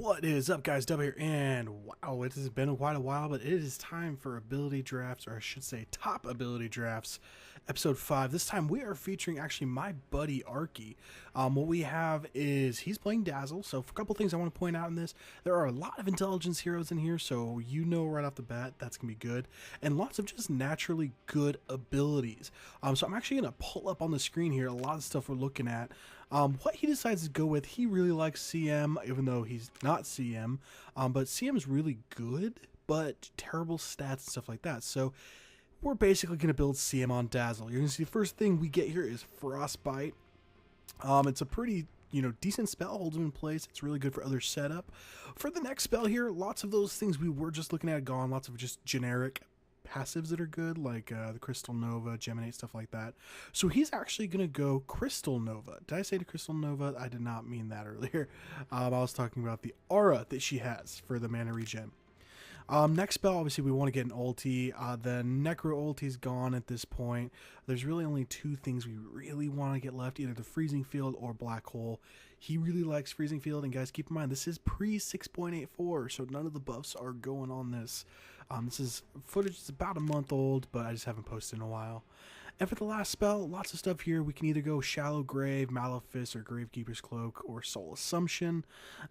What is up, guys? Dub here, and wow, it has been quite a while, but it is time for ability drafts, or I should say top ability drafts, episode 5. This time we are featuring actually my buddy Arky. What we have is he's playing Dazzle, so for a couple things I want to point out in this, there are a lot of intelligence heroes in here, so you know right off the bat that's going to be good, and lots of just naturally good abilities. So I'm actually going to pull up on the screen here a lot of stuff we're looking at. What he decides to go with, he really likes CM, even though he's not CM, but CM is really good, but terrible stats and stuff like that. So we're basically going to build CM on Dazzle. You're going to see the first thing we get here is Frostbite. It's a pretty, decent spell, holds him in place. It's really good for other setup. For the next spell here, lots of those things we were just looking at gone, lots of just generic passives that are good, like the Crystal Nova, Geminate, stuff like that. So he's actually going to go Crystal Nova. Did I say the Crystal Nova? I did not mean that earlier. I was talking about the aura that she has for the mana regen. Next spell, obviously we want to get an ulti. The Necro ulti's gone at this point. There's really only two things we really want to get left, either the Freezing Field or Black Hole. He really likes Freezing Field, and guys, keep in mind, this is pre 6.84, so none of the buffs are going on this. This is footage that's about a month old, but I just haven't posted in a while. And for the last spell, lots of stuff here. We can either go Shallow Grave, Malefice, or Gravekeeper's Cloak, or Soul Assumption.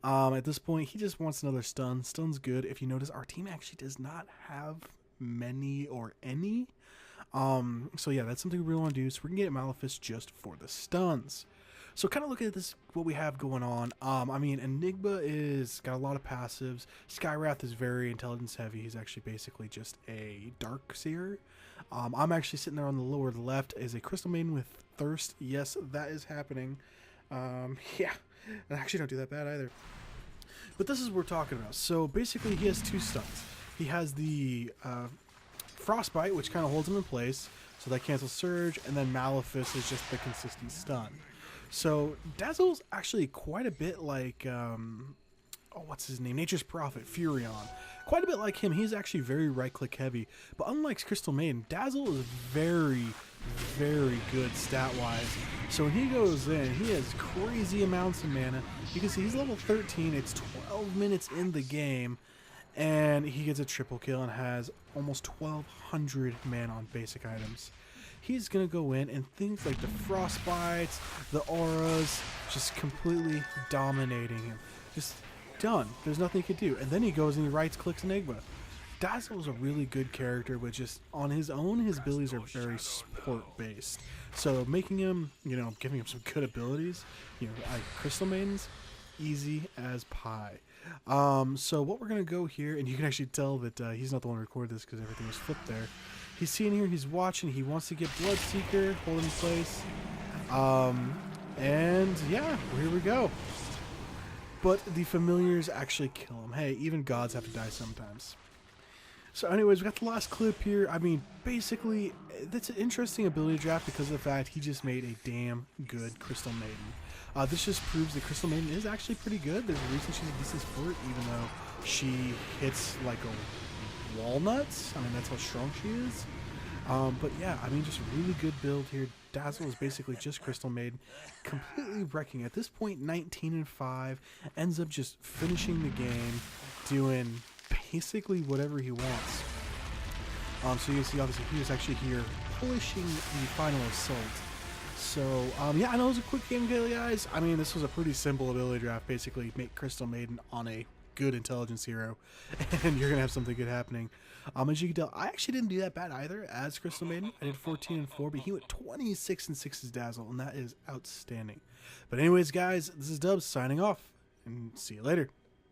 At this point, he just wants another stun. Stun's good. If you notice, our team actually does not have many or any. So yeah, that's something we really want to do. So we can get Malefice just for the stuns. So kind of looking at this, what we have going on. I mean, Enigma is got a lot of passives. Skywrath is very intelligence heavy. He's actually basically just a Dark Seer. I'm actually sitting there on the lower left as a Crystal Maiden with Thirst. Yes, that is happening. Yeah, I actually don't do that bad either. But this is what we're talking about. So basically, he has two stuns. He has the Frostbite, which kind of holds him in place, so that cancels Surge, and then Malefice is just the consistent stun. So Dazzle's actually quite a bit like, what's his name? Nature's Prophet, Furion. Quite a bit like him. He's actually very right-click heavy. But unlike Crystal Maiden, Dazzle is very, very good stat-wise. So when he goes in, he has crazy amounts of mana. You can see he's level 13. It's 12 minutes in the game. And he gets a triple kill and has almost 1,200 mana on basic items. He's going to go in and things like the Frostbites, the auras, just completely dominating him. Just done. There's nothing he can do. And then he goes and he right-clicks Enigma. Dazzle is a really good character, but just on his own, his abilities are very support-based. So making him, giving him some good abilities, like Crystal Maidens, easy as pie. So what we're going to go here, and you can actually tell that he's not the one who recorded this because everything was flipped there. He's seeing here, he's watching, he wants to get Bloodseeker, hold in place. And yeah, here we go. But the familiars actually kill him. Hey, even gods have to die sometimes. So anyways, we got the last clip here. I mean, basically, that's an interesting ability draft because of the fact he just made a damn good Crystal Maiden. This just proves that Crystal Maiden is actually pretty good. There's a reason she's a decent sport, even though she hits like a walnuts. I mean, that's how strong she is. But yeah, I mean, just a really good build here. Dazzle is basically just Crystal Maiden, completely wrecking. At this point, 19-5, ends up just finishing the game, doing basically whatever he wants. So you can see, obviously, he was actually here pushing the final assault. So, yeah, I know it was a quick game, guys. I mean, this was a pretty simple ability draft. Basically, make Crystal Maiden on a good intelligence hero, and you're going to have something good happening. As you can tell, I actually didn't do that bad either as Crystal Maiden. I did 14-4, but he went 26-6 as Dazzle, and that is outstanding. But anyways, guys, this is Dubs signing off, and see you later.